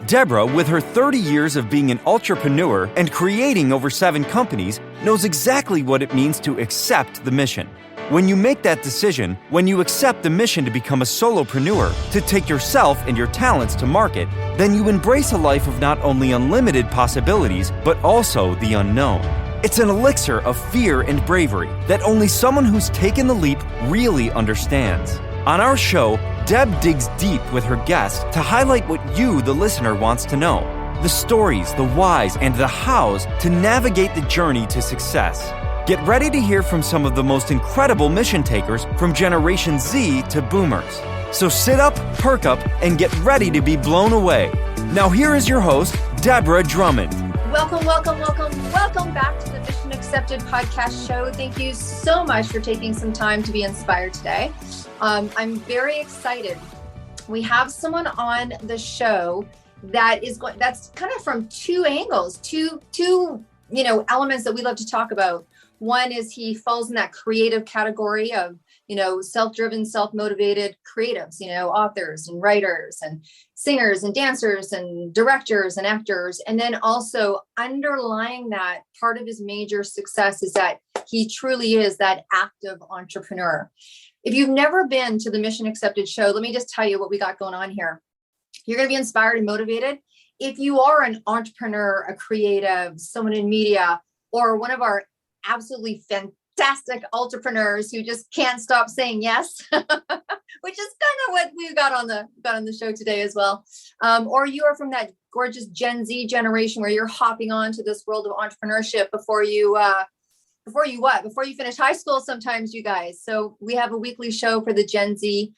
Deborah, with her 30 years of being an entrepreneur and creating over 7 companies, knows exactly what it means to accept the mission. When you make that decision, when you accept the mission to become a solopreneur, to take yourself and your talents to market, then you embrace a life of not only unlimited possibilities, but also the unknown. It's an elixir of fear and bravery that only someone who's taken the leap really understands. On our show, Deb digs deep with her guests to highlight what you, the listener, wants to know. The stories, the whys, and the hows to navigate the journey to success. Get ready to hear from some of the most incredible mission takers from Generation Z to Boomers. So sit up, perk up, and get ready to be blown away. Now here is your host, Deborah Drummond. Welcome back to the Mission Accepted podcast show. Thank you so much for taking some time to be inspired today. I'm very excited. We have someone on the show that's kind of from two angles, two elements that we love to talk about. One is he falls in that creative category of, self-driven, self-motivated creatives, authors and writers and singers and dancers and directors and actors. And then also underlying that, part of his major success is that he truly is that active entrepreneur. If you've never been to the Mission Accepted show, let me just tell you what we got going on here. You're going to be inspired and motivated. If you are an entrepreneur, a creative, someone in media, or one of our absolutely fantastic entrepreneurs who just can't stop saying yes, which is kind of what we've got on the show today as well. Or you are from that gorgeous Gen Z generation where you're hopping on to this world of entrepreneurship before you finish high school sometimes, you guys. So we have a weekly show for the Gen Z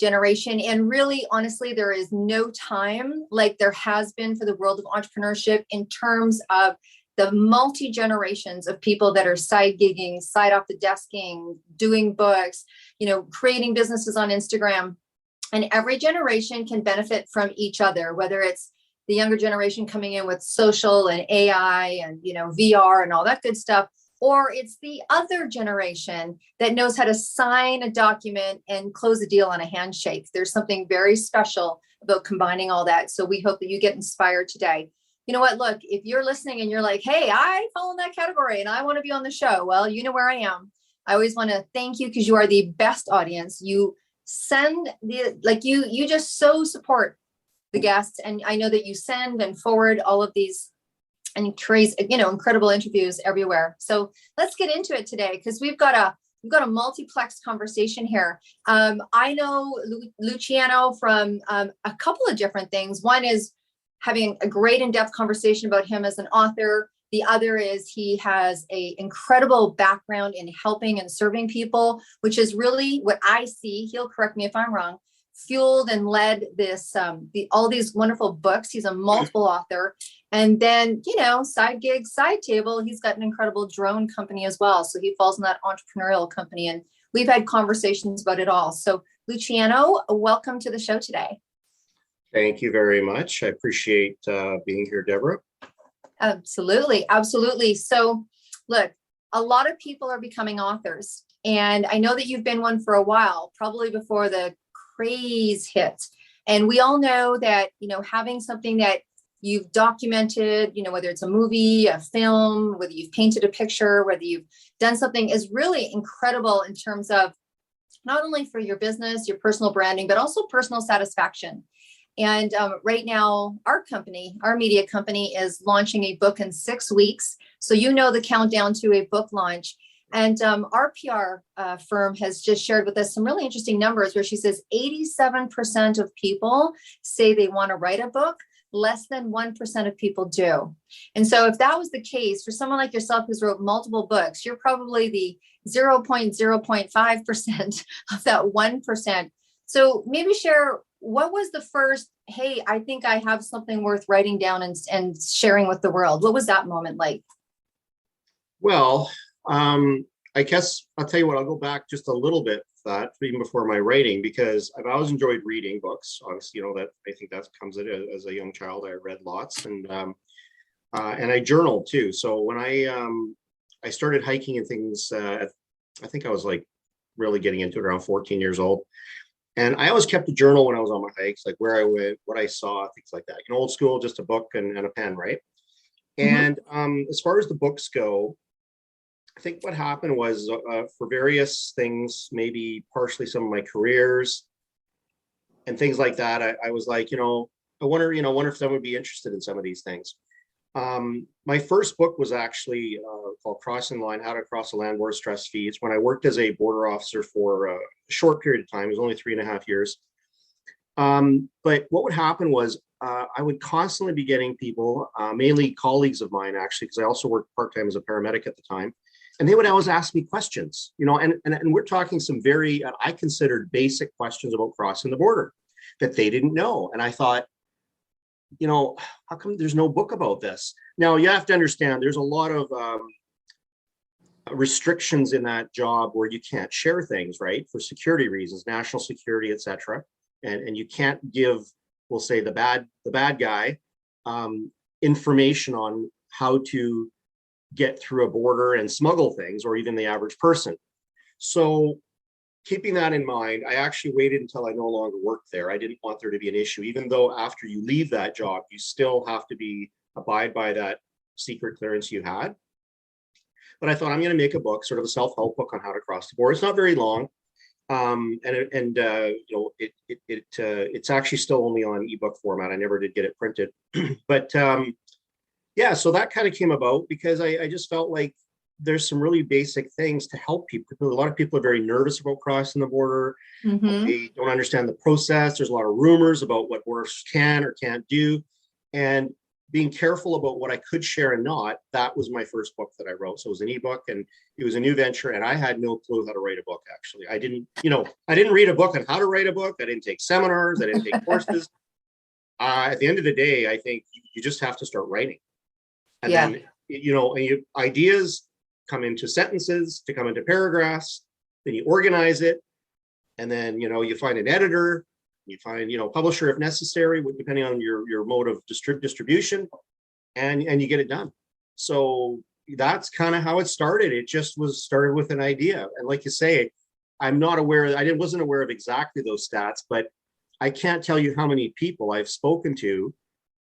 generation. And really, honestly, there is no time like there has been for the world of entrepreneurship in terms of the multi-generations of people that are side gigging, side off the desking, doing books, creating businesses on Instagram. And every generation can benefit from each other, whether it's the younger generation coming in with social and AI and, VR and all that good stuff, or it's the other generation that knows how to sign a document and close a deal on a handshake. There's something very special about combining all that. So we hope that you get inspired today. You know what? Look, if you're listening and you're like, hey, I fall in that category and I want to be on the show. Well, you know where I am. I always want to thank you because you are the best audience. You you just so support the guests. And I know that you send and forward all of these and create, incredible interviews everywhere. So let's get into it today because we've got a multiplex conversation here. I know Luciano from a couple of different things. One is having a great in-depth conversation about him as an author. The other is he has an incredible background in helping and serving people, which is really what I see. He'll correct me if I'm wrong. Fueled and led this, all these wonderful books. He's a multiple author. And then, side gig, side table, he's got an incredible drone company as well. So he falls in that entrepreneurial company. And we've had conversations about it all. So Luciano, welcome to the show today. Thank you very much. I appreciate being here, Deborah. Absolutely. So look, a lot of people are becoming authors. And I know that you've been one for a while, probably before the craze hit. And we all know that, having something that you've documented, whether it's a movie, a film, whether you've painted a picture, whether you've done something is really incredible in terms of not only for your business, your personal branding, but also personal satisfaction. And right now, our media company is launching a book in 6 weeks. So the countdown to a book launch. And our PR firm has just shared with us some really interesting numbers where she says 87% of people say they want to write a book. Less than 1% of people do. And so if that was the case for someone like yourself who's wrote multiple books, you're probably the 0.05% of that 1%. So maybe share, what was the first, hey, I think I have something worth writing down and sharing with the world? What was that moment like? Well, I guess I'll tell you what, I'll go back just a little bit that even before my writing, because I've always enjoyed reading books. Obviously, that I think that comes in as a young child. I read lots and I journaled too. So when I started hiking and things, I think I was like really getting into it around 14 years old. And I always kept a journal when I was on my hikes, like where I went, what I saw, things like that. Old school, just a book and a pen, right? And as far as the books go, I think what happened was for various things, maybe partially some of my careers and things like that, I was like, I wonder if someone would be interested in some of these things. My first book was actually called Crossing the Line, How to Cross a Land Border Stress Free. It's when I worked as a border officer for a short period of time. It was only 3.5 years. But what would happen was I would constantly be getting people, mainly colleagues of mine, actually, because I also worked part-time as a paramedic at the time. And they would always ask me questions, and we're talking some very, I considered basic questions about crossing the border that they didn't know. And I thought, how come there's no book about this? Now, you have to understand, there's a lot of restrictions in that job where you can't share things, right? For security reasons, national security, etc. And you can't give, we'll say, the bad guy information on how to get through a border and smuggle things, or even the average person. So keeping that in mind, I actually waited until I no longer worked there. I didn't want there to be an issue, even though after you leave that job, you still have to abide by that secret clearance you had. But I thought, I'm going to make a book, sort of a self-help book on how to cross the border. It's not very long. It's actually still only on ebook format. I never did get it printed. But yeah, so that kind of came about because I just felt like there's some really basic things to help people. A lot of people are very nervous about crossing the border. They don't understand the process. There's a lot of rumors about what borders can or can't do. And being careful about what I could share and not, that was my first book that I wrote. So it was an ebook, and it was a new venture, and I had no clue how to write a book, actually. I didn't read a book on how to write a book. I didn't take seminars. I didn't take courses. At the end of the day, I think you just have to start writing. And then, ideas come into sentences, to come into paragraphs, then you organize it, and then you find an editor, you find publisher if necessary, depending on your mode of distribution, and you get it done. So that's kind of how it started. It just was started with an idea, and like you say, I wasn't aware of exactly those stats, but I can't tell you how many people I've spoken to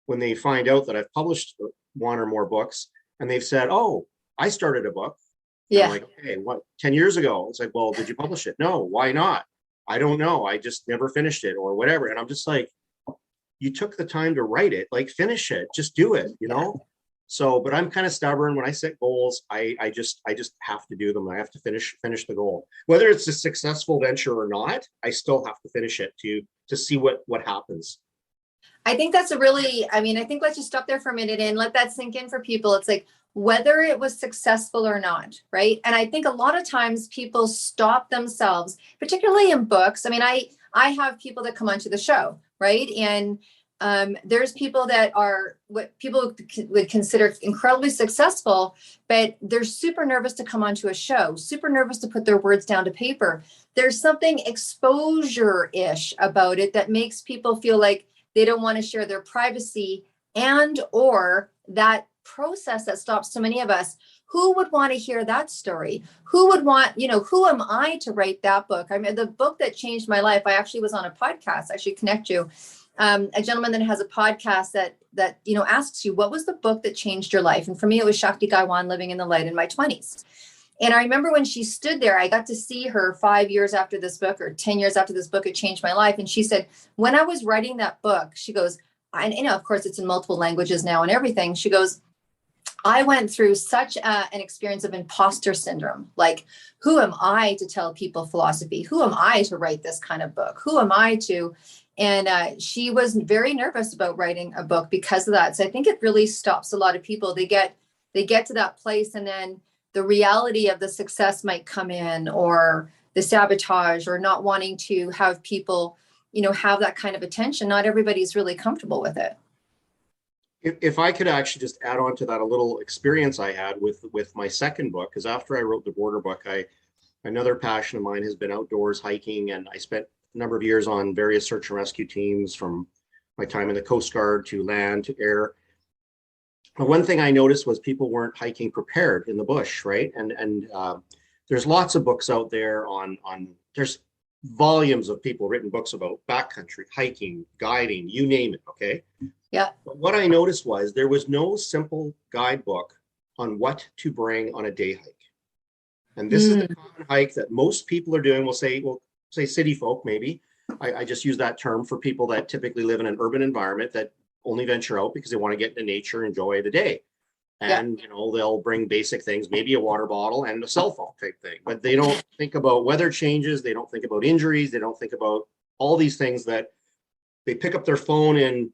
when they find out that I've published one or more books, and they've said, "Oh, I started a book." Yeah. I'm like, okay, what, 10 years ago? It's like, well, did you publish it? No, why not? I don't know. I just never finished it or whatever. And I'm just like, you took the time to write it, like finish it, just do it, So, but I'm kind of stubborn. When I set goals, I just have to do them. I have to finish the goal. Whether it's a successful venture or not, I still have to finish it to see what happens. I think that's I think let's just stop there for a minute and let that sink in for people. It's like, whether it was successful or not, right? And I think a lot of times people stop themselves, particularly in books. I mean, I have people that come onto the show, right? And there's people that are what people would consider incredibly successful, but they're super nervous to come onto a show, super nervous to put their words down to paper. There's something exposure-ish about it that makes people feel like they don't want to share their privacy or that process that stops so many of us. Who would want to hear that story? Who would want, who am I to write that book? I mean, the book that changed my life, I actually was on a podcast. I should connect you. A gentleman that has a podcast that asks you, what was the book that changed your life? And for me, it was Shakti Gaiwan, Living in the Light in My 20s. And I remember when she stood there, I got to see her 5 years after this book, or 10 years after this book had changed my life. And she said, when I was writing that book, she goes, of course it's in multiple languages now and everything. She goes, I went through such an experience of imposter syndrome. Like, who am I to tell people philosophy? Who am I to write this kind of book? Who am I to? And she was very nervous about writing a book because of that. So I think it really stops a lot of people. They get to that place, and then the reality of the success might come in, or the sabotage, or not wanting to have people, have that kind of attention. Not everybody's really comfortable with it. If I could actually just add on to that a little experience I had with my second book, because after I wrote the border book, another passion of mine has been outdoors hiking, and I spent a number of years on various search and rescue teams, from my time in the Coast Guard to land to air. But one thing I noticed was people weren't hiking prepared in the bush, right? And there's lots of books out there on there's volumes of people written books about backcountry, hiking, guiding, you name it. Okay. Yeah. But what I noticed was there was no simple guidebook on what to bring on a day hike. And this is the common hike that most people are doing. We'll say city folk, maybe. I just use that term for people that typically live in an urban environment that only venture out because they want to get into nature, enjoy the day. And, you know, they'll bring basic things, maybe a water bottle and a cell phone type thing, but they don't think about weather changes. They don't think about injuries. They don't think about all these things that they pick up their phone in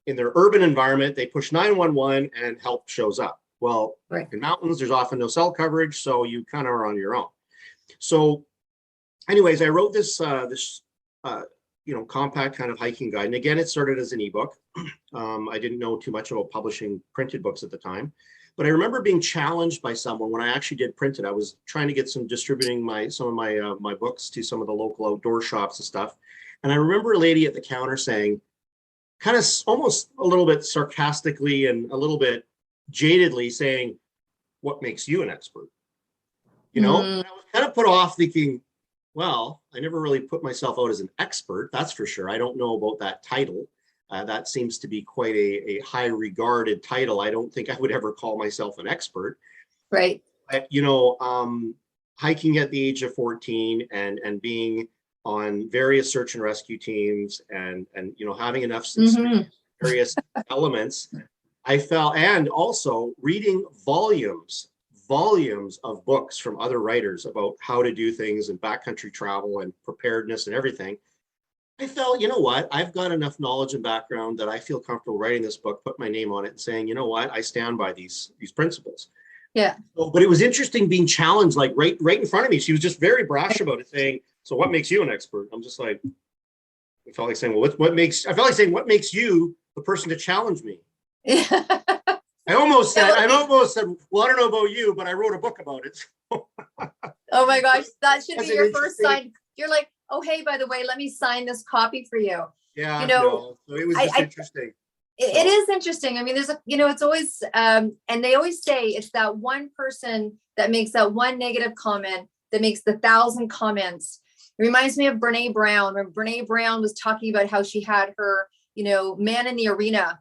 their urban environment. They push 911 and help shows up. Well, in mountains, there's often no cell coverage, so you kind of are on your own. So anyways, I wrote this compact kind of hiking guide. And again, it started as an ebook. I didn't know too much about publishing printed books at the time, but I remember being challenged by someone when I actually did print it. I was trying to get distributing some of my books to some of the local outdoor shops and stuff. And I remember a lady at the counter saying, kind of almost a little bit sarcastically and a little bit jadedly saying, "What makes you an expert?" You know, and I was kind of put off thinking, well, I never really put myself out as an expert, that's for sure. I don't know about that title. That seems to be quite a high regarded title. I don't think I would ever call myself an expert. Right. But, hiking at the age of 14 and being on various search and rescue teams and having enough various elements, I felt, and also reading volumes of books from other writers about how to do things in backcountry travel and preparedness and everything. I felt, you know what, I've got enough knowledge and background that I feel comfortable writing this book, put my name on it and saying, you know what, I stand by these principles. Yeah. So, but it was interesting being challenged, like right in front of me. She was just very brash about it, saying, "So what makes you an expert?" I'm just like, I felt like saying, well, what makes you the person to challenge me? I almost said, well, I don't know about you, but I wrote a book about it. Oh my gosh, that should be your first sign. You're like, oh, hey, by the way, let me sign this copy for you. Yeah, so it was just interesting. It is interesting. I mean, it's always, and they always say it's that one person that makes that one negative comment that makes the 1,000 comments. It reminds me of Brene Brown, when Brene Brown was talking about how she had her, man in the arena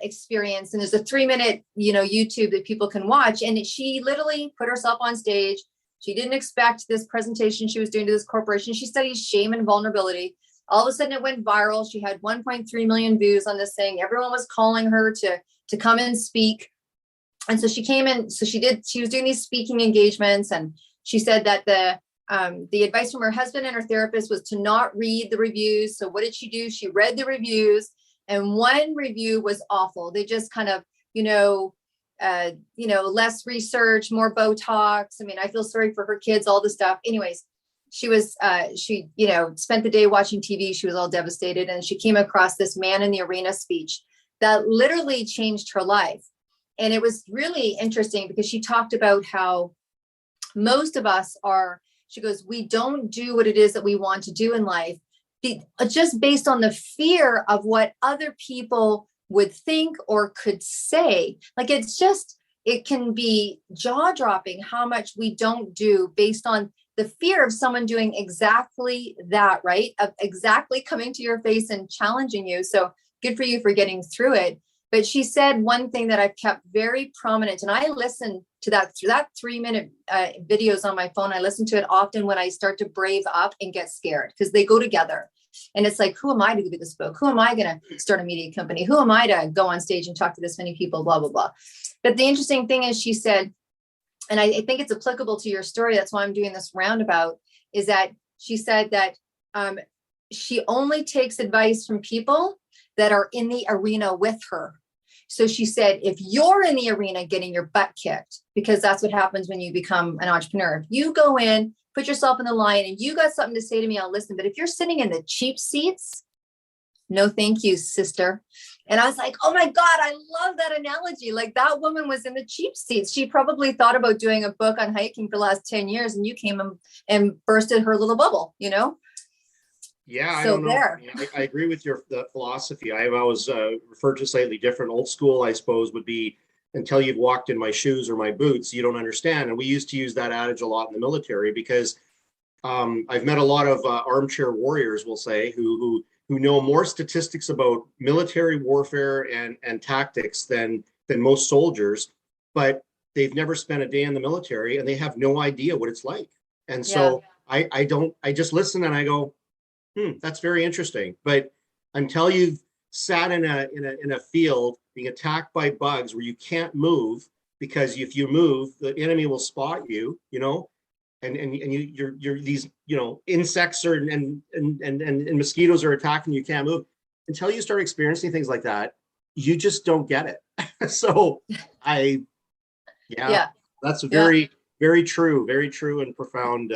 experience. And there's a 3-minute, YouTube that people can watch. And she literally put herself on stage. She didn't expect this presentation she was doing to this corporation. She studies shame and vulnerability. All of a sudden it went viral. She had 1.3 million views on this thing. Everyone was calling her to come and speak. And so she came in. So she was doing these speaking engagements. And she said that the advice from her husband and her therapist was to not read the reviews. So what did she do? She read the reviews. And one review was awful. They just kind of, less research, more Botox. I mean, I feel sorry for her kids, all this stuff. Anyways, she spent the day watching TV. She was all devastated. And she came across this man in the arena speech that literally changed her life. And it was really interesting because she talked about how most of us she goes, we don't do what it is that we want to do in life, just based on the fear of what other people would think or could say. Like, it can be jaw-dropping how much we don't do based on the fear of someone doing exactly that, right? Of exactly coming to your face and challenging you. So good for you for getting through it. But she said one thing that I've kept very prominent, and I listen to that 3-minute videos on my phone. I listen to it often when I start to brave up and get scared, because they go together. And it's like, who am I to do this book? Who am I going to start a media company? Who am I to go on stage and talk to this many people, blah, blah, blah. But the interesting thing is, she said, and I think it's applicable to your story, that's why I'm doing this roundabout, is that she said that she only takes advice from people that are in the arena with her. So she said, if you're in the arena getting your butt kicked, because that's what happens when you become an entrepreneur. If you go in, put yourself in the line and you got something to say to me, I'll listen. But if you're sitting in the cheap seats, no, thank you, sister. And I was like, oh my God, I love that analogy. Like, that woman was in the cheap seats. She probably thought about doing a book on hiking for the last 10 years. And you came and bursted her little bubble, Yeah, so I don't know. I agree with the philosophy. I've always referred to slightly different. Old school, I suppose, would be, until you've walked in my shoes or my boots, you don't understand. And we used to use that adage a lot in the military, because I've met a lot of armchair warriors, we'll say, who know more statistics about military warfare and tactics than most soldiers, but they've never spent a day in the military and they have no idea what it's like. And so I just listen and I go, that's very interesting. But until you've sat in a field being attacked by bugs where you can't move, because if you move, the enemy will spot you, and you're these, insects and mosquitoes are attacking you, can't move. Until you start experiencing things like that, you just don't get it. So that's a very, very true and profound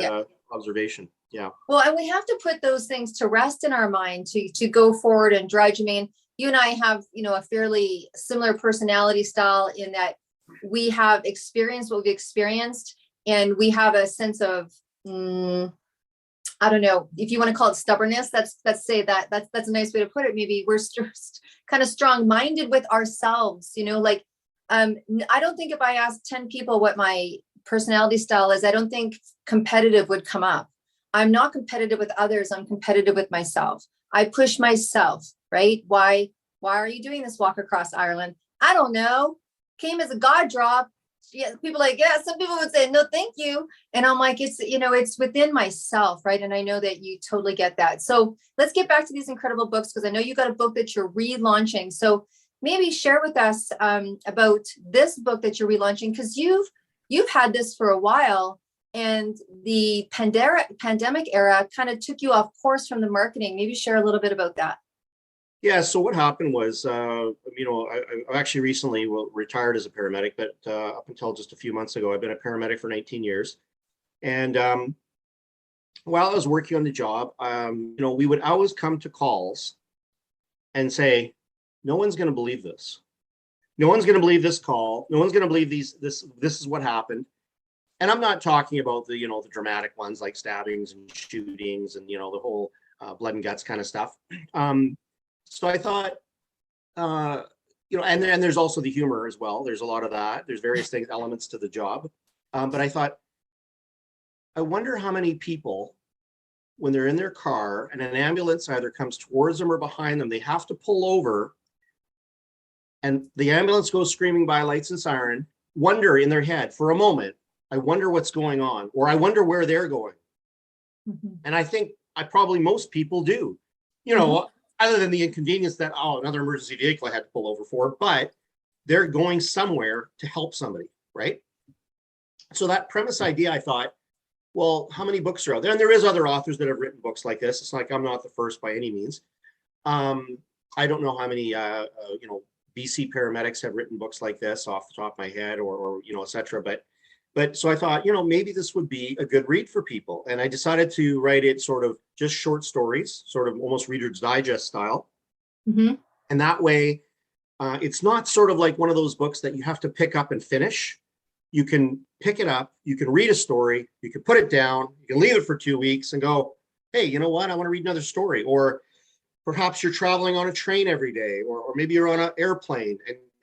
observation. Yeah. Well, and we have to put those things to rest in our mind to go forward and drudge. I mean, you and I have, a fairly similar personality style in that we have experienced what we've experienced, and we have a sense of, I don't know if you want to call it stubbornness. That's a nice way to put it. Maybe we're just kind of strong-minded with ourselves, I don't think if I asked 10 people what my personality style is, I don't think competitive would come up. I'm not competitive with others. I'm competitive with myself. I push myself, right? Why are you doing this walk across Ireland? I don't know. Came as a God drop. Yeah, people like, some people would say, no, thank you. And I'm like, it's within myself, right? And I know that you totally get that. So let's get back to these incredible books, because I know you got a book that you're relaunching. So maybe share with us about this book that you're relaunching, because you've had this for a while, and the pandemic era kind of took you off course from the marketing. Maybe share a little bit about that. Yeah. So what happened was, I actually recently retired as a paramedic, but up until just a few months ago, I've been a paramedic for 19 years. And while I was working on the job, we would always come to calls and say, no one's going to believe this. No one's going to believe this call. No one's going to believe this is what happened. And I'm not talking about the dramatic ones like stabbings and shootings and, the whole blood and guts kind of stuff. So I thought, and then there's also the humor as well. There's a lot of that. There's various elements to the job. But I thought, I wonder how many people, when they're in their car and an ambulance either comes towards them or behind them, they have to pull over and the ambulance goes screaming by, lights and siren, wonder in their head for a moment, I wonder what's going on, or I wonder where they're going. Mm-hmm. And I think probably most people do, other than the inconvenience that, another emergency vehicle I had to pull over for, but they're going somewhere to help somebody, right? So that premise idea, I thought, well, how many books are out there? And there is other authors that have written books like this. It's like, I'm not the first by any means. I don't know how many, BC paramedics have written books like this off the top of my head, or et cetera. But so I thought, maybe this would be a good read for people. And I decided to write it sort of just short stories, sort of almost Reader's Digest style. Mm-hmm. And that way, it's not sort of like one of those books that you have to pick up and finish. You can pick it up, you can read a story, you can put it down, you can leave it for 2 weeks and go, hey, you know what? I want to read another story. Or perhaps you're traveling on a train every day, or maybe you're on an airplane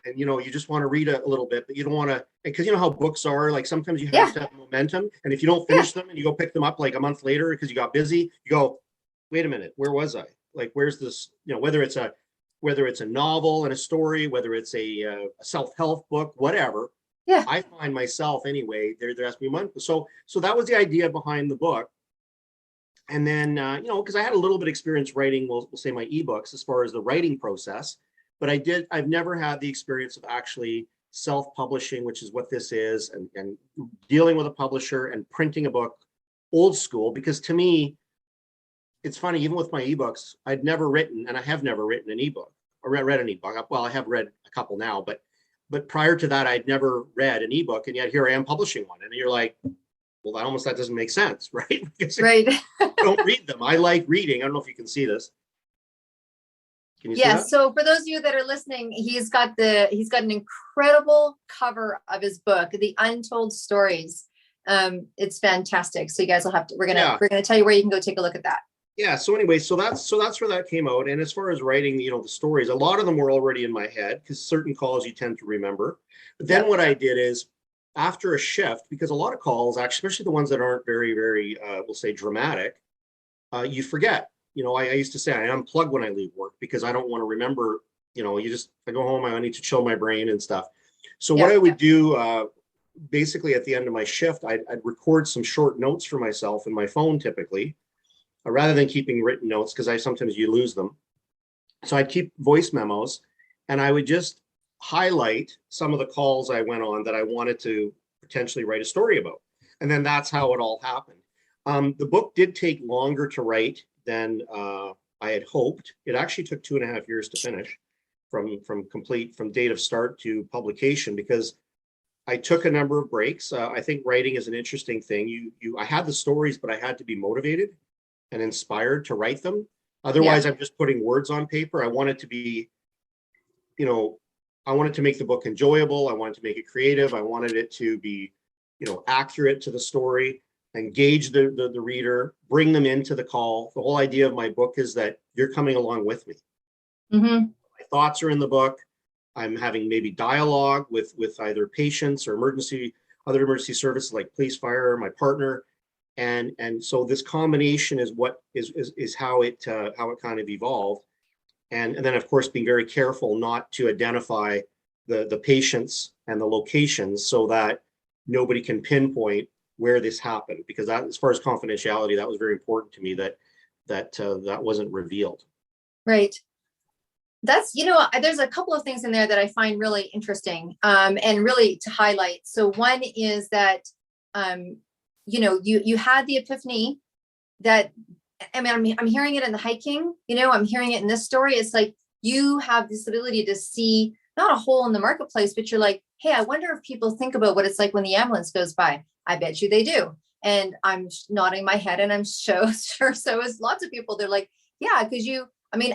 and you just want to read a little bit, but you don't want to, because you know how books are, like sometimes you have to have momentum. And if you don't finish them and you go pick them up like a month later because you got busy, you go, wait a minute, where was I? Like, where's this, whether it's a novel and a story, whether it's a self-help book, whatever. Yeah. I find myself anyway, there has to be one. So that was the idea behind the book. And then, because I had a little bit of experience writing, we'll say my ebooks as far as the writing process, but I've never had the experience of actually self-publishing, which is what this is, and dealing with a publisher and printing a book old school, because to me, it's funny, even with my ebooks, I'd never written, and I have never written an ebook or read an ebook. Well, I have read a couple now, but prior to that, I'd never read an ebook, and yet here I am publishing one. And you're like, well, that doesn't make sense, right? Right. I don't read them. I like reading. I don't know if you can see this. Can you see that? So for those of you that are listening, he's got an incredible cover of his book, The Untold Stories. It's fantastic. So you guys will we're gonna tell you where you can go take a look at that. Yeah. So anyway, so that's where that came out. And as far as writing, the stories, a lot of them were already in my head because certain calls you tend to remember. But then what I did is after a shift, because a lot of calls, actually, especially the ones that aren't very, very, we'll say dramatic, you forget. I used to say I unplug when I leave work because I don't want to remember, I go home, I need to chill my brain and stuff. So what I would do, basically at the end of my shift, I'd record some short notes for myself in my phone typically, rather than keeping written notes, because sometimes you lose them. So I'd keep voice memos, and I would just highlight some of the calls I went on that I wanted to potentially write a story about. And then that's how it all happened. The book did take longer to write than I had hoped. It actually took 2.5 years to finish, from date of start to publication, because I took a number of breaks. I think writing is an interesting thing. I had the stories, but I had to be motivated and inspired to write them. Otherwise, I'm just putting words on paper. I wanted to be, I wanted to make the book enjoyable. I wanted to make it creative. I wanted it to be, accurate to the story, engage the reader, bring them into the call. The whole idea of my book is that you're coming along with me. Mm-hmm. My thoughts are in the book. I'm having maybe dialogue with either patients or other emergency services like police, fire, my partner. And so this combination is what is how it kind of evolved. And then, of course, being very careful not to identify the patients and the locations so that nobody can pinpoint where this happened, because that, as far as confidentiality, that was very important to me, that wasn't revealed. Right. That's, there's a couple of things in there that I find really interesting, and really to highlight. So one is that, you had the epiphany that, I mean, I'm hearing it in the hiking, I'm hearing it in this story. It's like, you have this ability to see not a hole in the marketplace, but you're like, hey, I wonder if people think about what it's like when the ambulance goes by. I bet you they do. And I'm nodding my head, and I'm sure so is lots of people. They're like, yeah, because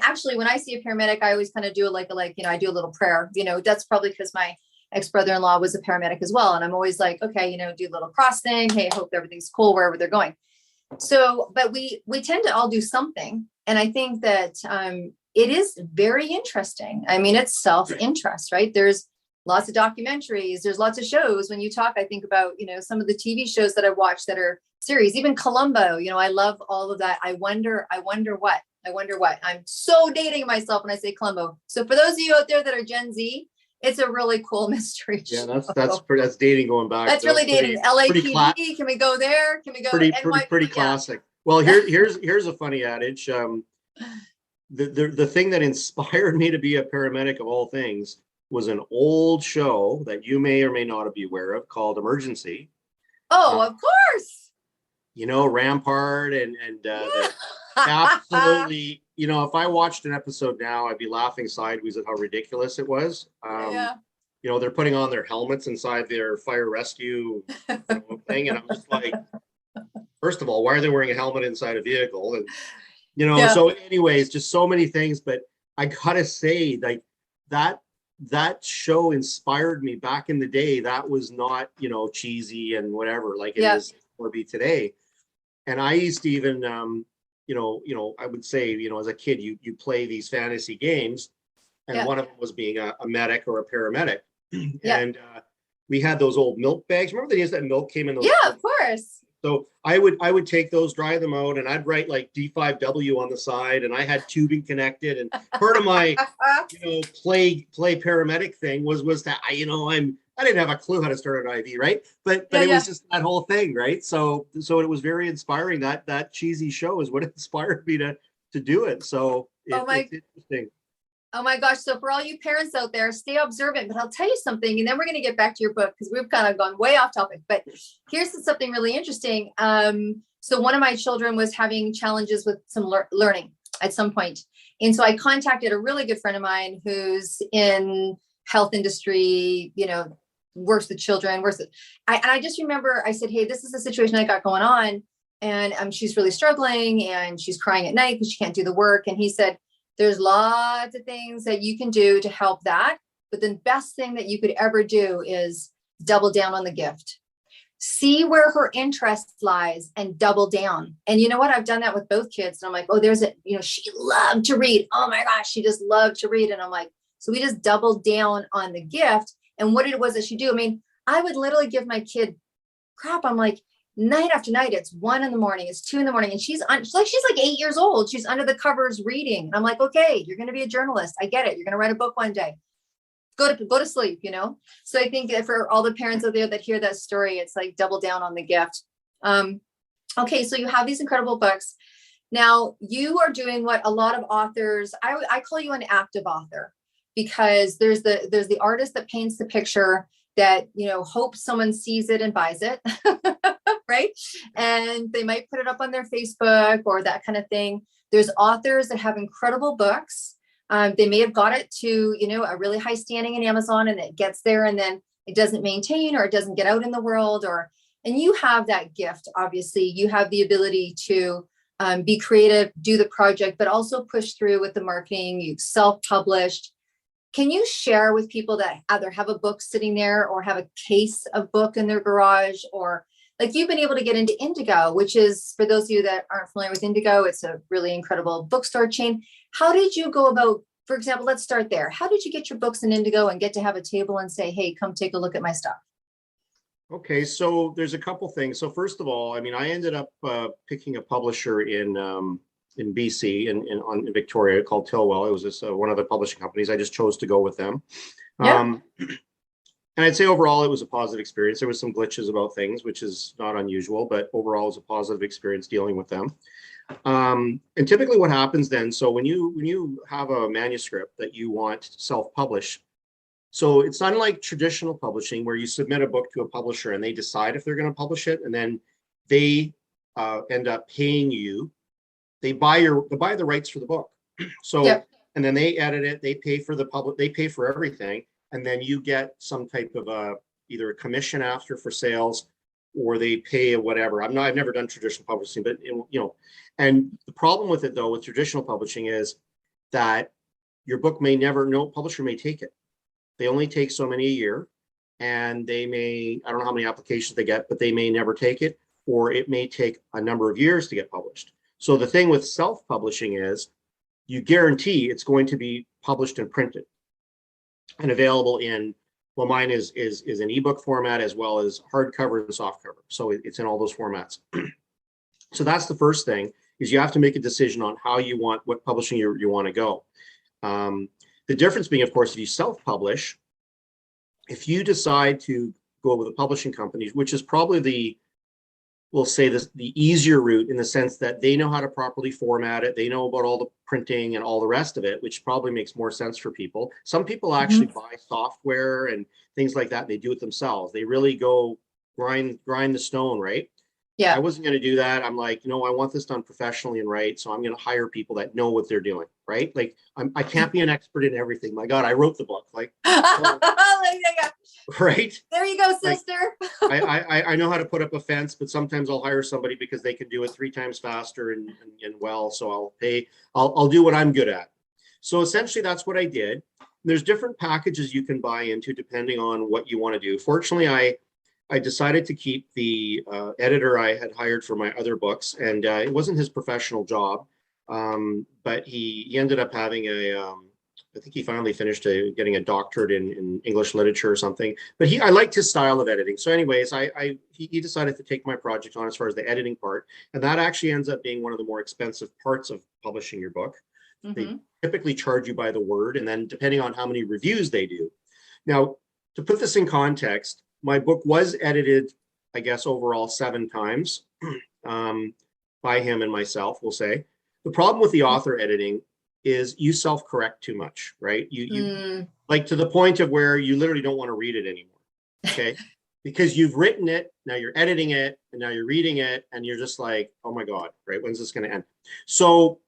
actually, when I see a paramedic, I always kind of do I do a little prayer. That's probably because my ex-brother-in-law was a paramedic as well. And I'm always like, okay, do a little cross thing. Hey, I hope everything's cool wherever they're going. So, but we tend to all do something. And I think that it is very interesting. I mean, it's self-interest, right? There's lots of documentaries. There's lots of shows. When you talk, I think about, some of the TV shows that I watch that are series, even Columbo, I love all of that. I wonder what. I'm so dating myself when I say Columbo. So for those of you out there that are Gen Z, it's a really cool mystery show. Yeah, that's dating going back. That's really dating. LAPD, can we go there? Can we go? Pretty classic. Well, here's a funny adage. The thing that inspired me to be a paramedic of all things was an old show that you may or may not be aware of called Emergency. Oh, of course. Rampart and absolutely, if I watched an episode now, I'd be laughing sideways at how ridiculous it was. They're putting on their helmets inside their fire rescue thing. And I'm just like, first of all, why are they wearing a helmet inside a vehicle? And, so anyways, just so many things. But I gotta say, like, that show inspired me back in the day. That was not, cheesy and whatever, like it is or be today. And I used to even, I would say, as a kid, you play these fantasy games, and one of them was being a medic or a paramedic. And we had those old milk bags. Remember the days that milk came in those? Yeah, of course. So I would take those, dry them out, and I'd write like D5W on the side, and I had tubing connected. And part of my, play paramedic thing was that I didn't have a clue how to start an IV, right? But it was just that whole thing, right? So it was very inspiring. That cheesy show is what inspired me to do it. So it's interesting. Oh my gosh. So for all you parents out there, stay observant, but I'll tell you something, and then we're going to get back to your book because we've kind of gone way off topic, but here's something really interesting. So one of my children was having challenges with some learning at some point. And so I contacted a really good friend of mine who's in health industry, works with children, and I just remember I said, hey, this is the situation I got going on. And she's really struggling and she's crying at night because she can't do the work. And he said, there's lots of things that you can do to help that. But the best thing that you could ever do is double down on the gift. See where her interest lies and double down. And you know what? I've done that with both kids. And I'm like, oh, she loved to read. Oh my gosh, she just loved to read. And I'm like, so we just doubled down on the gift. And what it was that she do? I mean, I would literally give my kid crap. I'm like, night after night, it's 1 a.m, it's 2 a.m, and she's like 8 years old. She's under the covers reading. And I'm like, okay, you're going to be a journalist. I get it. You're going to write a book one day. Go to sleep, you know? So I think for all the parents out there that hear that story, it's like double down on the gift. Okay. So you have these incredible books. Now you are doing what a lot of authors, I call you an active author, because there's the artist that paints the picture that, you know, hopes someone sees it and buys it. Right. And they might put it up on their Facebook or that kind of thing. There's authors that have incredible books. They may have got it to, you know, a really high standing in Amazon, and it gets there and then it doesn't maintain, or it doesn't get out in the world, and you have that gift. Obviously you have the ability to be creative, do the project, but also push through with the marketing. You've self-published. Can you share with people that either have a book sitting there or have a case of book in their garage, or like you've been able to get into Indigo, which is, for those of you that aren't familiar with Indigo, it's a really incredible bookstore chain. How did you go about, for example, let's start there. How did you get your books in Indigo and get to have a table and say, hey, come take a look at my stuff? Okay, so there's a couple things. So first of all, I mean, I ended up picking a publisher in BC in Victoria called Tilwell. It was just one of the publishing companies. I just chose to go with them. Yeah. And I'd say overall, it was a positive experience. There was some glitches about things, which is not unusual, but overall, it was a positive experience dealing with them. And typically what happens then, so when you have a manuscript that you want to self-publish, so it's not like traditional publishing where you submit a book to a publisher and they decide if they're going to publish it, and then they end up paying you. They buy the rights for the book. So, yep. And then they edit it, they pay for they pay for everything. And then you get some type of either a commission after for sales, or they pay whatever. I've never done traditional publishing, but you know, and the problem with it though, with traditional publishing is that your book no publisher may take it. They only take so many a year, and they may, I don't know how many applications they get, but they may never take it, or it may take a number of years to get published. So the thing with self-publishing is you guarantee it's going to be published and printed and available in, well, mine is an ebook format as well as hardcover and softcover. So it's in all those formats. So that's the first thing, is you have to make a decision on what publishing you want to go. The difference being, of course, if you self-publish, if you decide to go with a publishing company, which is probably we'll say this, the easier route, in the sense that they know how to properly format it. They know about all the printing and all the rest of it, which probably makes more sense for people. Some people actually buy software and things like that. They do it themselves. They really go grind the stone, right? Yeah. I wasn't going to do that. I'm like, I want this done professionally and right. So I'm going to hire people that know what they're doing, right? Like I can't be an expert in everything. My God, I wrote the book. Like, right? There you go, sister. Like, I know how to put up a fence, but sometimes I'll hire somebody because they can do it 3 times faster and well. So I'll do what I'm good at. So essentially that's what I did. There's different packages you can buy into depending on what you want to do. Fortunately, I decided to keep the editor I had hired for my other books, and it wasn't his professional job, but he ended up having I think he finally finished getting a doctorate in English literature or something. But I liked his style of editing. So anyways, he decided to take my project on as far as the editing part, and that actually ends up being one of the more expensive parts of publishing your book. They typically charge you by the word, and then depending on how many reviews they do. Now, to put this in context, my book was edited, I guess, overall 7 times by him and myself, we'll say. The problem with the author editing is you self-correct too much, right? You like to the point of where you literally don't want to read it anymore, okay? Because you've written it, now you're editing it, and now you're reading it, and you're just like, oh my God, right? When's this going to end? So,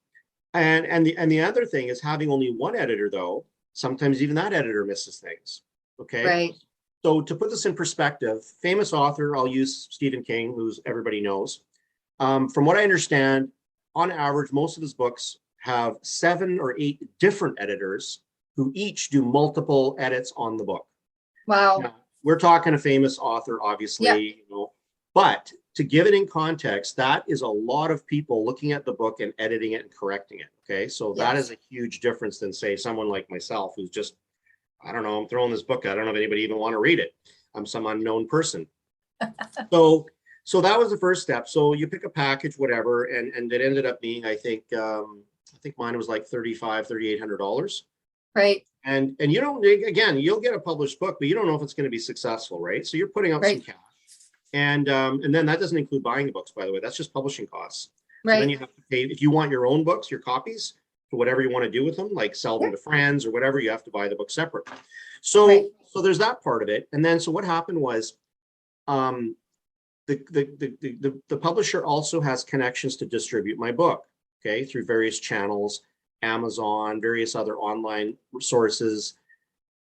and the other thing is having only one editor, though, sometimes even that editor misses things, okay? Right. So to put this in perspective, famous author, I'll use Stephen King, who's everybody knows. From what I understand, on average, most of his books have 7 or 8 different editors who each do multiple edits on the book. Wow. Now, we're talking a famous author, obviously, but to give it in context, that is a lot of people looking at the book and editing it and correcting it. Okay. So that is a huge difference than, say, someone like myself who's just, I don't know, I'm throwing this book out. I don't know if anybody even want to read it. I'm some unknown person. So that was the first step. So you pick a package, whatever, and it ended up being, I think mine was like $3,800. Right. And you don't, again, you'll get a published book, but you don't know if it's going to be successful, right? So you're putting out some cash. And then that doesn't include buying the books, by the way. That's just publishing costs. So then you have to pay, if you want your own books, your copies, for whatever you want to do with them, like sell them to friends or whatever, you have to buy the book separate. So there's that part of it. And then so what happened was the publisher also has connections to distribute my book, okay, through various channels, Amazon, various other online sources,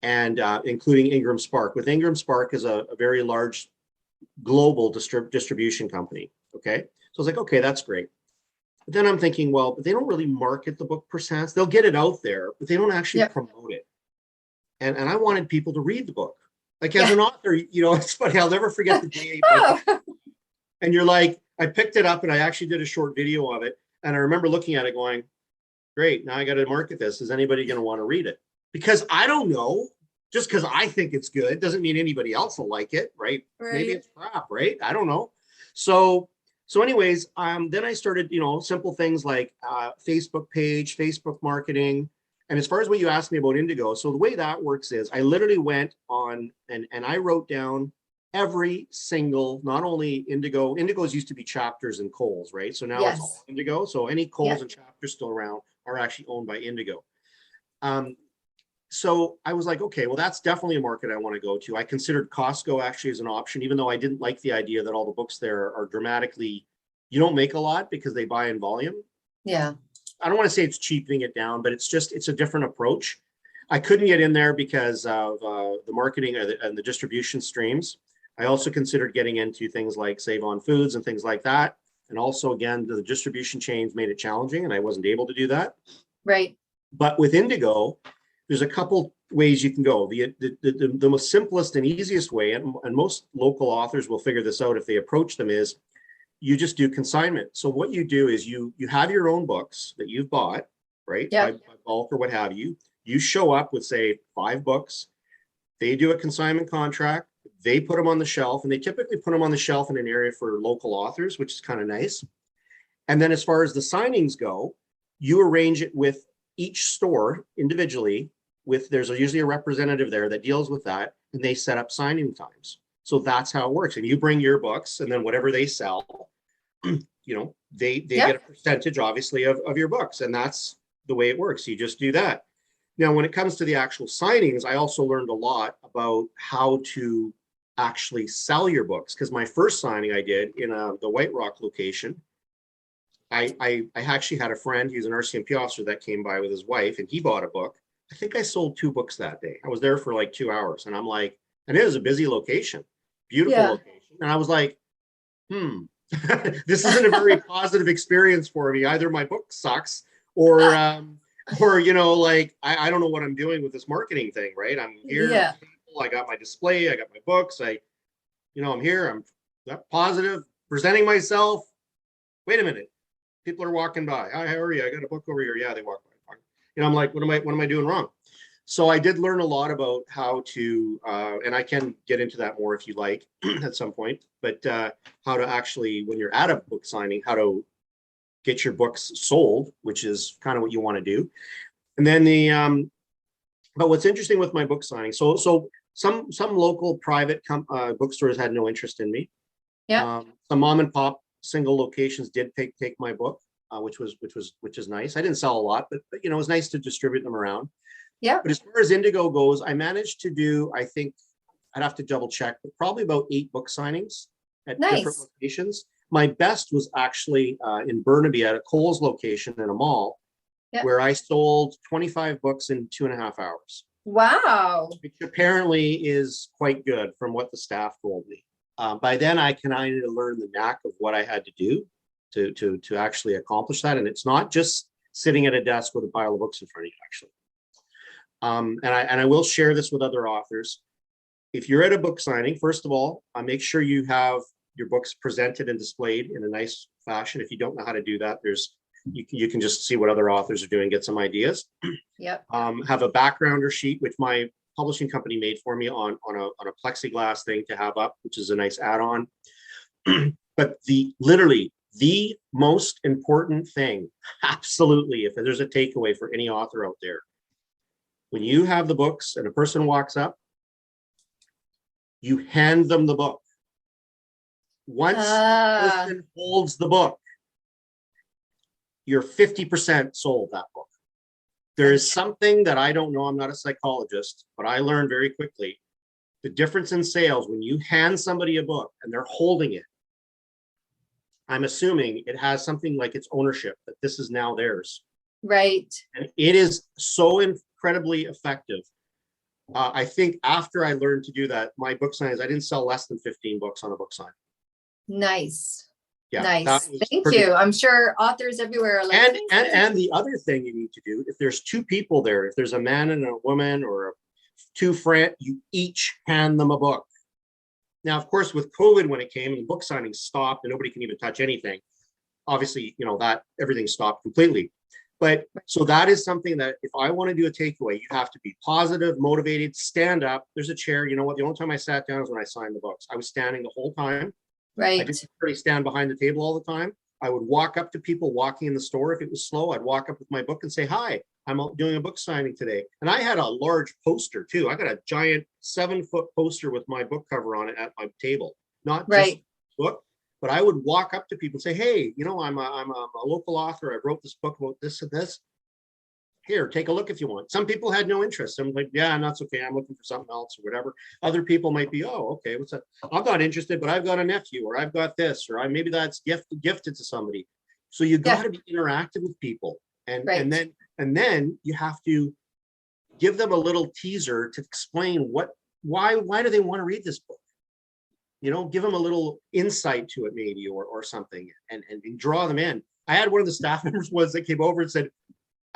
and including Ingram Spark. With Ingram Spark is a very large global distribution company, okay? So I was like, okay, that's great. But then I'm thinking, well, but they don't really market the book per se. They'll get it out there, but they don't actually promote it. And I wanted people to read the book. Like as an author, you know, it's funny, I'll never forget the day. And you're like, I picked it up and I actually did a short video of it. And I remember looking at it going, great, now I got to market this. Is anybody going to want to read it? Because I don't know, just because I think it's good doesn't mean anybody else will like it, right? Maybe it's crap, right? I don't know. So anyways, then I started, you know, simple things like Facebook page, Facebook marketing. And as far as what you asked me about Indigo, so the way that works is I literally went on and I wrote down every single, not only Indigos used to be chapters and Coles, right? So now it's all Indigo. So any Coles and chapters still around are actually owned by Indigo. So I was like, okay, well, that's definitely a market I want to go to. I considered Costco actually as an option, even though I didn't like the idea that all the books there are dramatically, you don't make a lot because they buy in volume. Yeah. I don't want to say it's cheapening it down, but it's a different approach. I couldn't get in there because of the marketing and the distribution streams. I also considered getting into things like Save On Foods and things like that. And also, again, the distribution chains made it challenging and I wasn't able to do that. Right. But with Indigo, there's a couple ways you can go. The most simplest and easiest way, and most local authors will figure this out if they approach them, is you just do consignment. So what you do is you have your own books that you've bought, right? By bulk or what have you. You show up with, say, 5 books. They do a consignment contract. They put them on the shelf, and they typically put them on the shelf in an area for local authors, which is kind of nice. And then as far as the signings go, you arrange it with each store individually. There's usually a representative there that deals with that, and they set up signing times. So that's how it works. And you bring your books, and then whatever they sell, you know, they get a percentage, obviously, of your books, and that's the way it works. You just do that. Now, when it comes to the actual signings, I also learned a lot about how to actually sell your books, because my first signing I did in the White Rock location, I actually had a friend, he's an RCMP officer, that came by with his wife, and he bought a book. I think I sold 2 books that day. I was there for like 2 hours, and I'm like, and it was a busy location, beautiful location. And I was like, this isn't a very positive experience for me. Either my book sucks or you know, like, I don't know what I'm doing with this marketing thing, right? I'm here, I got my display, I got my books, I'm here, I'm positive, presenting myself. Wait a minute. People are walking by. Hi, how are you? I got a book over here. Yeah, they walk by. You know, I'm like, what am I doing wrong? So I did learn a lot about how to, and I can get into that more if you like at some point, but how to actually, when you're at a book signing, how to get your books sold, which is kind of what you want to do. And then but what's interesting with my book signing, so some local private bookstores had no interest in me. Yeah. Some mom and pop single locations did take my book, which is nice. I didn't sell a lot, but you know, it was nice to distribute them around. Yeah. But as far as Indigo goes, I managed to do, I think I'd have to double check, but probably about 8 book signings at different locations. My best was actually in Burnaby at a Coles location in a mall, where I sold 25 books in 2.5 hours. Wow. Which apparently is quite good from what the staff told me. By then, I kind of learned the knack of what I had to do to actually accomplish that. And it's not just sitting at a desk with a pile of books in front of you, actually. And I will share this with other authors. If you're at a book signing, first of all, make sure you have your books presented and displayed in a nice fashion. If you don't know how to do that, you can just see what other authors are doing, get some ideas. Yep. Have a backgrounder sheet, which my publishing company made for me on a plexiglass thing to have up, which is a nice add-on. But literally the most important thing, absolutely, if there's a takeaway for any author out there, when you have the books and a person walks up, you hand them the book. Once the person holds the book, you're 50% sold that book. There is something that I don't know, I'm not a psychologist, but I learned very quickly the difference in sales when you hand somebody a book and they're holding it. I'm assuming it has something like its ownership, that this is now theirs. Right. And it is so incredibly effective. I think after I learned to do that, my book signings, I didn't sell less than 15 books on a book sign. Nice. Yeah, nice. Thank you. I'm sure authors everywhere are like, and the other thing you need to do, if there's two people there, if there's a man and a woman or two friends, you each hand them a book. Now, of course, with COVID, when it came and book signings stopped and nobody can even touch anything, obviously, that everything stopped completely. But so that is something that if I want to do a takeaway, you have to be positive, motivated, stand up. There's a chair. You know what? The only time I sat down is when I signed the books. I was standing the whole time. Right. I didn't really stand behind the table all the time. I would walk up to people walking in the store. If it was slow, I'd walk up with my book and say, hi, I'm doing a book signing today. And I had a large poster too. I got a giant 7-foot poster with my book cover on it at my table, not just book, but I would walk up to people and say, hey, I'm a local author. I wrote this book about this and this. Here, take a look if you want. Some people had no interest. I'm like, yeah, that's okay. I'm looking for something else or whatever. Other people might be, oh, okay, what's that? I'm not interested, but I've got a nephew or I've got this, or maybe that's gifted to somebody. So you got to be interactive with people. And then you have to give them a little teaser to explain why do they want to read this book? Give them a little insight to it maybe or something and draw them in. I had one of the staff members once that came over and said,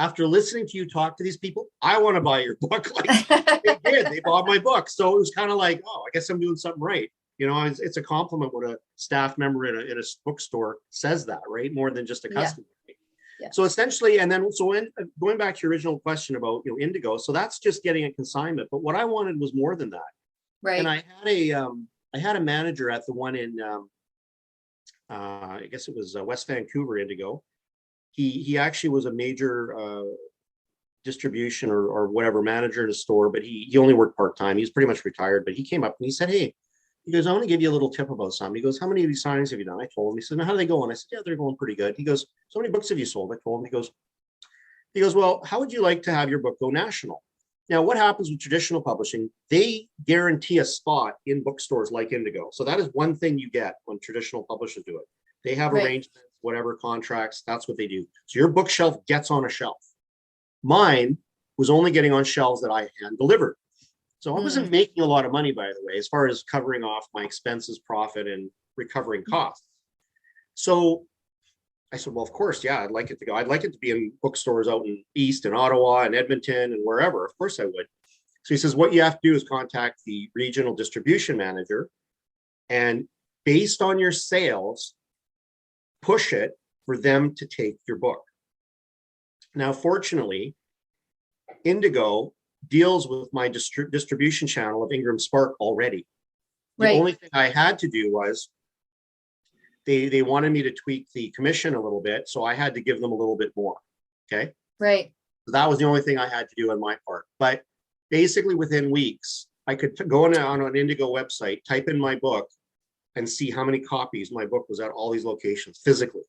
after listening to you talk to these people, I want to buy your book. Like they did, they bought my book. So it was kind of like, oh, I guess I'm doing something right. It's a compliment when a staff member in a bookstore says that, right? More than just a customer. Yeah. So essentially, and then going back to your original question about Indigo, so that's just getting a consignment. But what I wanted was more than that. Right. And I had a manager at the one in I guess it was West Vancouver Indigo. He actually was a major distribution or whatever manager in a store, but he only worked part-time. He's pretty much retired, but he came up and he said, hey, he goes, I want to give you a little tip about something. He goes, how many of these signings have you done? I told him. He said, now, how do they go? And I said, yeah, they're going pretty good. He goes, so many books have you sold? I told him. He goes, well, how would you like to have your book go national? Now, what happens with traditional publishing, they guarantee a spot in bookstores like Indigo. So that is one thing you get when traditional publishers do it. They have arrangements, whatever contracts, that's what they do. So your bookshelf gets on a shelf. Mine was only getting on shelves that I hand delivered. So I wasn't making a lot of money, by the way, as far as covering off my expenses, profit, and recovering costs. So I said, well, of course, yeah, I'd like it to go. I'd like it to be in bookstores out in East and Ottawa and Edmonton and wherever. Of course I would. So he says, what you have to do is contact the regional distribution manager and based on your sales, push it for them to take your book. Now, fortunately, Indigo deals with my distribution channel of Ingram Spark already. The only thing I had to do was they wanted me to tweak the commission a little bit, so I had to give them a little bit more. Okay. Right. So that was the only thing I had to do on my part. But basically, within weeks, I could go on an Indigo website, type in my book, and see how many copies my book was at all these locations physically.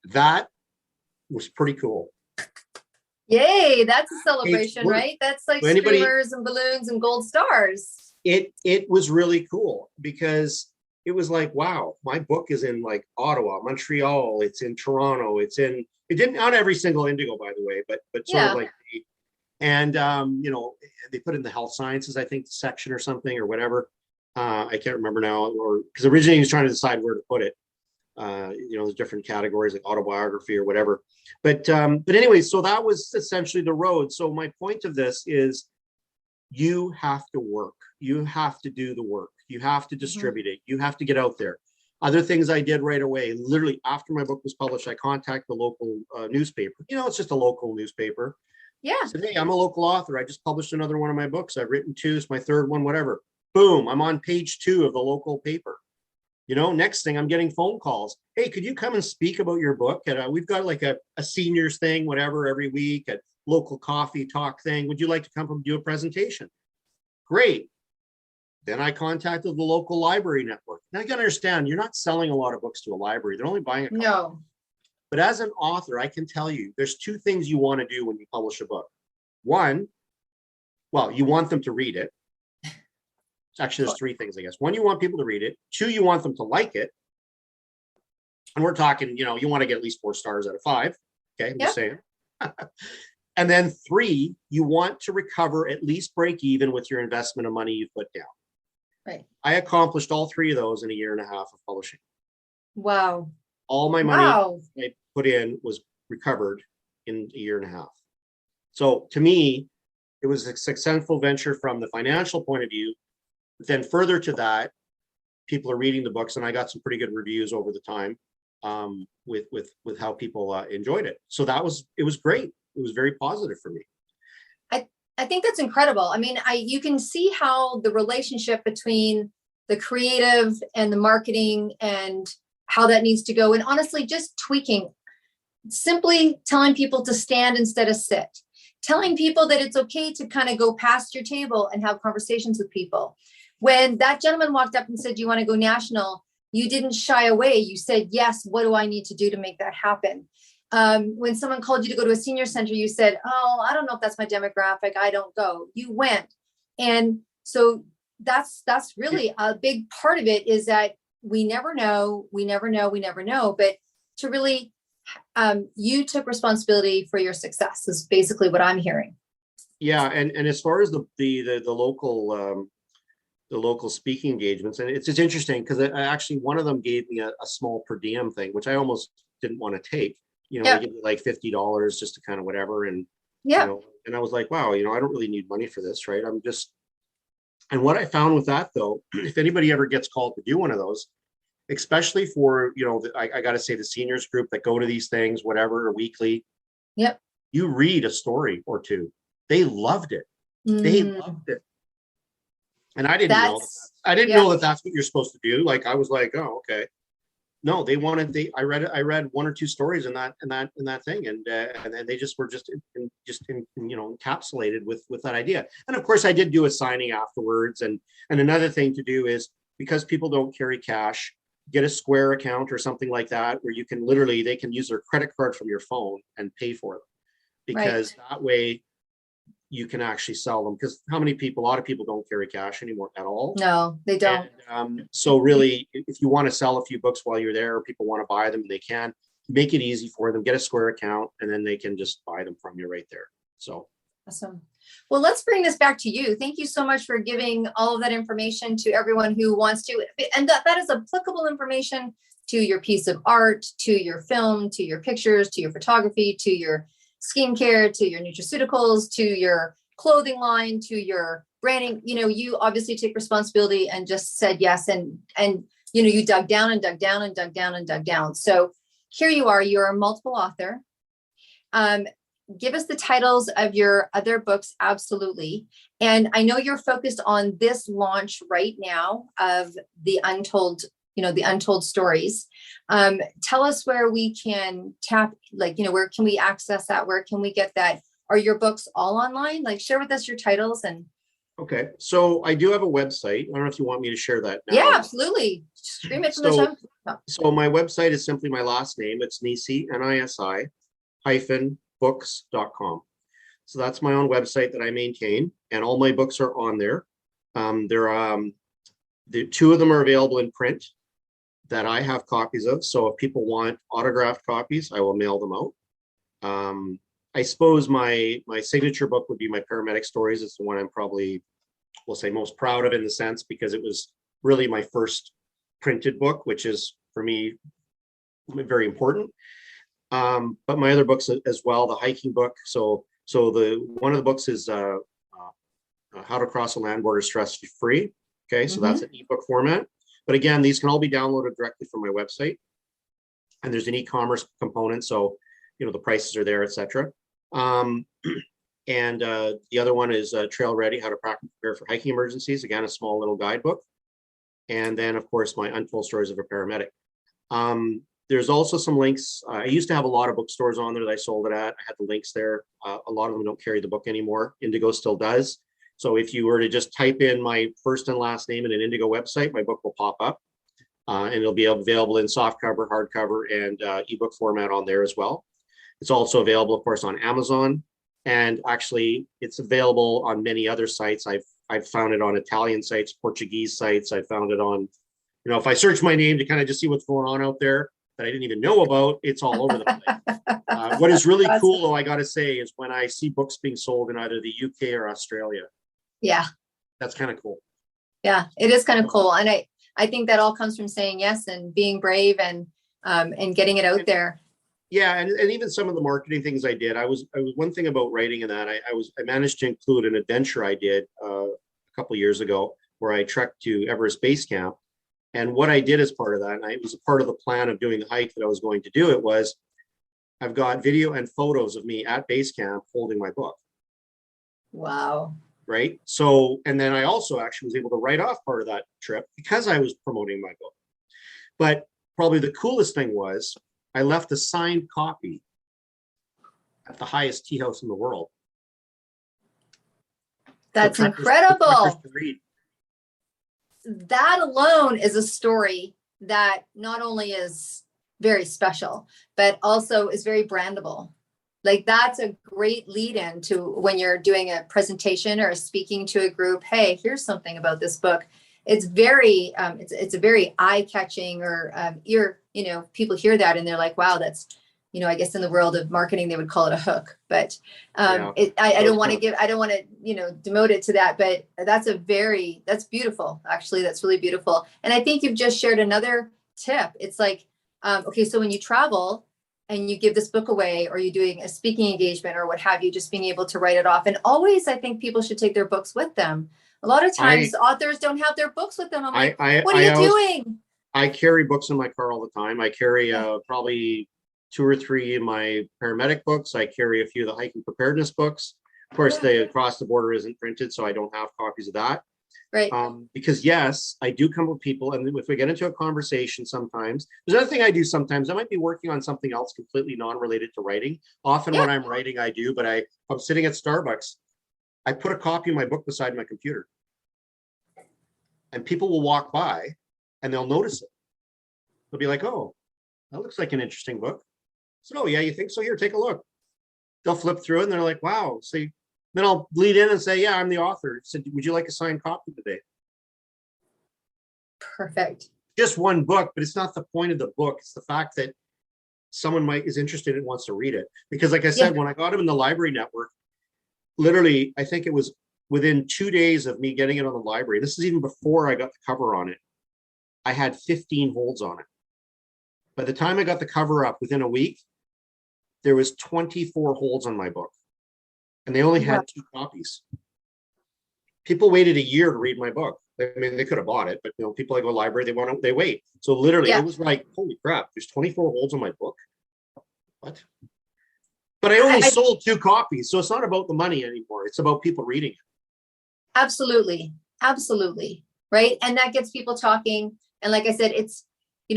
That was pretty cool. Yay, that's a celebration, right? That's like streamers and balloons and gold stars. It was really cool because it was like, wow, my book is in like Ottawa, Montreal, it's in Toronto, it didn't on every single Indigo, by the way, but sort of like, and they put in the health sciences, I think, section or something or whatever. I can't remember now, or because originally he was trying to decide where to put it. There's different categories like autobiography or whatever. But anyway, so that was essentially the road. So my point of this is you have to work. You have to do the work. You have to distribute it. You have to get out there. Other things I did right away, literally after my book was published, I contacted the local newspaper. It's just a local newspaper. Yeah. So, hey, I'm a local author. I just published another one of my books. I've written two. It's my third one, whatever. Boom, I'm on page 2 of the local paper. You know, next thing I'm getting phone calls. Hey, could you come and speak about your book? And we've got like a seniors thing, whatever, every week, a local coffee talk thing. Would you like to come and do a presentation? Great. Then I contacted the local library network. Now you got to understand, you're not selling a lot of books to a library. They're only buying a couple. No. But as an author, I can tell you, there's 2 things you want to do when you publish a book. One, well, you want them to read it. Actually, there's 3 things, I guess. 1, you want people to read it. 2, you want them to like it. And we're talking, you know, you want to get at least 4 stars out of 5. Okay, I'm just saying. And then 3, you want to recover, at least break even with your investment of money you put down. Right. I accomplished all 3 of those in a year and a half of publishing. Wow. All my money I put in was recovered in a year and a half. So to me, it was a successful venture from the financial point of view. But then further to that, people are reading the books, and I got some pretty good reviews over the time with how people enjoyed it. So it was great. It was very positive for me. I think that's incredible. I mean, you can see how the relationship between the creative and the marketing and how that needs to go. And honestly, just tweaking, simply telling people to stand instead of sit, telling people that it's okay to kind of go past your table and have conversations with people. When that gentleman walked up and said, "Do you want to go national?" You didn't shy away. You said, "Yes, what do I need to do to make that happen?" When someone called you to go to a senior center, you said, "Oh, I don't know if that's my demographic. I don't go." You went. And so that's really a big part of it, is that we never know. But to really, you took responsibility for your success is basically what I'm hearing. Yeah. And as far as the local speaking engagements, and it's interesting because actually one of them gave me a small per diem thing, which I almost didn't want to take. You know, they give me like $50 just to kind of whatever. And, you know, and I was like, wow, you know, I don't really need money for this, right? And what I found with that though, if anybody ever gets called to do one of those, especially for, you know, I got to say the seniors group that go to these things, whatever, or weekly. Yep. You read a story or 2. They loved it. They loved it. And I didn't know that that's what you're supposed to do. Like, I was like, oh, okay. No, I read 1 or 2 stories in that thing. And they just were you know, encapsulated with that idea. And of course I did do a signing afterwards. And another thing to do is, because people don't carry cash, get a Square account or something like that, where you can they can use their credit card from your phone and pay for them, because that way you can actually sell them. Because a lot of people don't carry cash anymore at all. No, they don't. And, so really, if you want to sell a few books while you're there, or people want to buy them, they can make it easy for them, get a Square account, and then they can just buy them from you right there. So awesome. Well, let's bring this back to you. Thank you so much for giving all of that information to everyone who wants to. And that is applicable information to your piece of art, to your film, to your pictures, to your photography, to your skincare, to your nutraceuticals, to your clothing line, to your branding. You know, you obviously take responsibility and just said yes. And you know, you dug down and dug down and dug down and dug down. So here you are, you're a multiple author. Give us the titles of your other books. Absolutely. And I know you're focused on this launch right now of the Untold, you know, the Untold stories. Tell us where we can tap, like, you know, where can we access that? Where can we get that? Are your books all online? Like, share with us your titles. And okay. So I do have a website. I don't know if you want me to share that now. Yeah, absolutely. Scream it from the top. So my website is simply my last name. It's Nisi, Nisi -books.com. So that's my own website that I maintain, and all my books are on there. The 2 of them are available in print that I have copies of. So if people want autographed copies, I will mail them out. I suppose my signature book would be my Paramedic stories. It's the one I'm probably, we'll say, most proud of, in the sense because it was really my first printed book, which is for me very important. But my other books as well, the hiking book. So one of the books is How to Cross a Land Border Stress-Free. Okay, so that's an ebook format. But again, these can all be downloaded directly from my website. And there's an e-commerce component, so you know the prices are there, etc. And the other one is Trail Ready, How to Prepare for Hiking Emergencies. Again, a small little guidebook. And then, of course, my Untold Stories of a Paramedic. There's also some links. I used to have a lot of bookstores on there that I sold it at. I had the links there. A lot of them don't carry the book anymore. Indigo still does. So if you were to just type in my first and last name in an Indigo website, my book will pop up. And it'll be available in softcover, hardcover, and ebook format on there as well. It's also available, of course, on Amazon. And actually, it's available on many other sites. I've found it on Italian sites, Portuguese sites. I found it on, if I search my name to kind of just see what's going on out there that I didn't even know about, it's all over the place. What is really cool, though, I got to say, is when I see books being sold in either the UK or Australia. Yeah. That's kind of cool. Yeah, it is kind of cool. And I think that all comes from saying yes and being brave and getting it out there. Yeah, and even some of the marketing things I did, I was one thing about writing in that I managed to include an adventure I did a couple of years ago where I trekked to Everest Base Camp. And what I did as part of that, and it was a part of the plan of doing the hike that I was going to do, it was I've got video and photos of me at base camp holding my book. Wow. Right. So, and then I also actually was able to write off part of that trip because I was promoting my book. But probably the coolest thing was I left a signed copy at the highest tea house in the world. That's incredible. That alone is a story that not only is very special, but also is very brandable. Like that's a great lead in to when you're doing a presentation or speaking to a group. Hey, here's something about this book. It's very, it's a very eye-catching or ear, people hear that and they're like, wow, that's, I guess in the world of marketing, they would call it a hook, but I don't want to demote it to that, but that's beautiful. Actually, that's really beautiful. And I think you've just shared another tip. It's like, okay, so when you travel and you give this book away or you're doing a speaking engagement or what have you, just being able to write it off. And always, I think people should take their books with them. A lot of times authors don't have their books with them. I'm like, what are you doing? I carry books in my car all the time. I carry probably 2 or 3 of my paramedic books. I carry a few of the hiking preparedness books. Of course, the Across the Border isn't printed, so I don't have copies of that. Right. Because yes, I do come with people, and if we get into a conversation sometimes, there's another thing I do sometimes. I might be working on something else completely non-related to writing. Often when I'm writing, I do, but I'm sitting at Starbucks, I put a copy of my book beside my computer. And people will walk by and they'll notice it. They'll be like, oh, that looks like an interesting book. So, oh yeah, you think so? Here, take a look. They'll flip through it and they're like, wow. So then I'll lead in and say, yeah, I'm the author. So would you like a signed copy today? Perfect. Just one book, but it's not the point of the book. It's the fact that someone is interested and wants to read it. Because like I said, when I got him in the library network, literally, I think it was within 2 days of me getting it on the library, this is even before I got the cover on it, I had 15 holds on it. By the time I got the cover up within a week, there was 24 holds on my book. And they only had 2 copies. People waited a year to read my book. I mean, they could have bought it, but people like go to the library, they wait. So literally it was like, holy crap, there's 24 holds on my book. What? But I only sold 2 copies. So it's not about the money anymore. It's about people reading it. Absolutely. Absolutely. Right. And that gets people talking. And like I said, it's,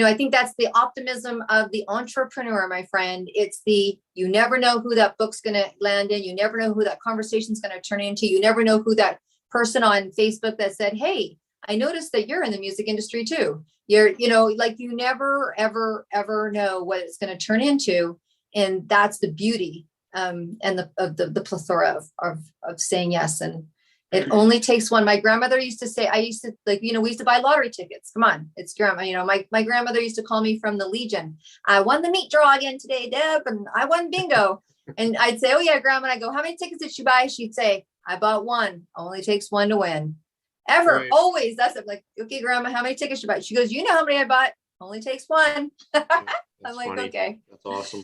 I think that's the optimism of the entrepreneur, my friend. It's you never know who that book's going to land in. You never know who that conversation's going to turn into. You never know who that person on Facebook that said, hey, I noticed that you're in the music industry too. You're, like you never, ever, ever know what it's going to turn into. And that's the beauty and the plethora of saying yes. And it only takes one. My grandmother used to say, we used to buy lottery tickets. Come on, it's grandma. My grandmother used to call me from the Legion. I won the meat draw again today, Deb, and I won bingo. And I'd say, oh yeah, grandma. And I go, how many tickets did you buy? She'd say, I bought 1. Only takes 1 to win. Ever, right. Always. That's it. Like, okay, grandma, how many tickets you buy? She goes, you know how many I bought? Only takes 1. I'm like, funny. Okay. That's awesome.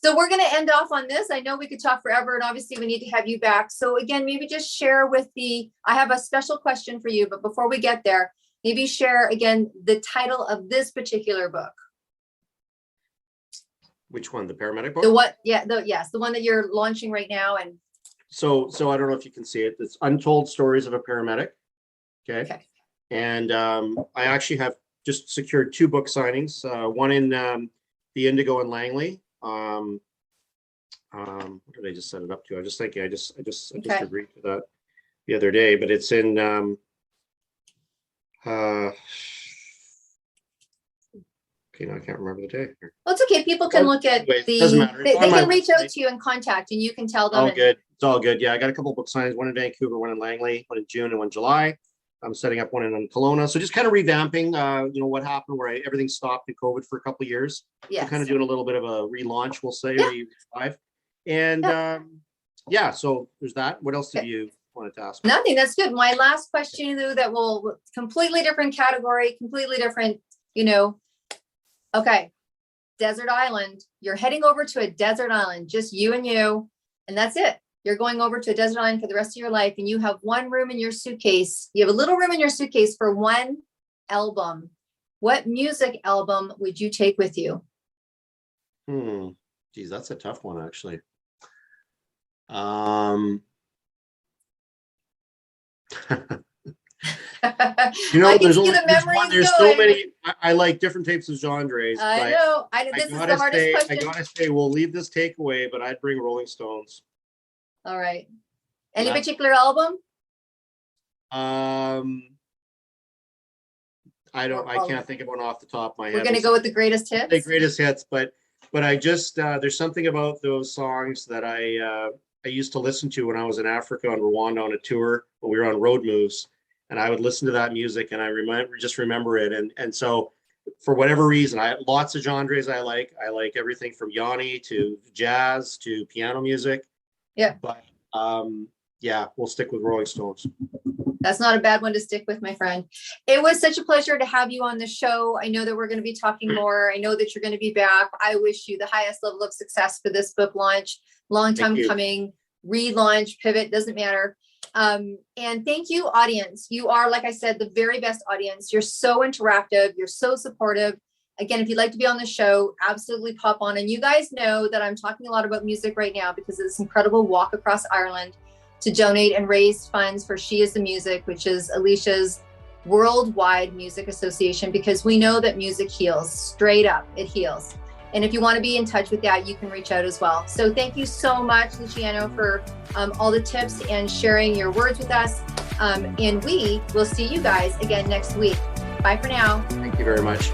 So we're going to end off on this. I know we could talk forever, and obviously we need to have you back. So again, maybe just share I have a special question for you, but before we get there, maybe share again the title of this particular book. Which one? The paramedic book? The one that you're launching right now. And So I don't know if you can see it. It's Untold Stories of a Paramedic. Okay. And I actually have just secured 2 book signings. One in the Indigo and Langley. What did I just set it up to? I was just thinking. I just agreed to that the other day, but it's in. Okay, now I can't remember the day. Well, it's okay. People can look at Anyways, doesn't matter. they It's on my can reach out website. to you and contact, and you can tell them. All good. It's all good. Yeah, I got a couple book signings, one in Vancouver, one in Langley, one in June and one in July. I'm setting up one in Kelowna. So just kind of revamping, what happened where everything stopped in COVID for a couple of years. Yes. So kind of doing a little bit of a relaunch, we'll say, Yeah. revive. And so there's that. What else did you wanted to ask me? Nothing. That's good. My last question, though, that will completely different category, completely different, okay. Desert island. You're heading over to a desert island, just you, and that's it. You're going over to a desert island for the rest of your life, and you have one room in your suitcase. You have a little room in your suitcase for one album. What music album would you take with you? Geez, that's a tough one, actually. There's so many. I like different types of genres. I know. This is the hardest question. I gotta say, we'll leave this takeaway, but I'd bring Rolling Stones. All right. Any particular album? I can't think of one off the top of my head. We're gonna go with the greatest hits. The greatest hits, but I just there's something about those songs that I used to listen to when I was in Africa and Rwanda on a tour when we were on road moves. And I would listen to that music and I remember it. And so for whatever reason, I have lots of genres I like. I like everything from Yanni to jazz to piano music. Yeah. But we'll stick with Rolling Stones. That's not a bad one to stick with, my friend. It was such a pleasure to have you on the show. I know that we're going to be talking more. I know that you're going to be back. I wish you the highest level of success for this book launch. Long time coming, relaunch, pivot, doesn't matter. And thank you, audience. You are, like I said, the very best audience. You're so interactive. You're so supportive. Again, if you'd like to be on the show, absolutely pop on. And you guys know that I'm talking a lot about music right now because of this incredible walk across Ireland to donate and raise funds for She Is the Music, which is Alicia's worldwide music association, because we know that music heals. Straight up, it heals. And if you want to be in touch with that, you can reach out as well. So thank you so much, Luciano, for all the tips and sharing your words with us. And we will see you guys again next week. Bye for now. Thank you very much.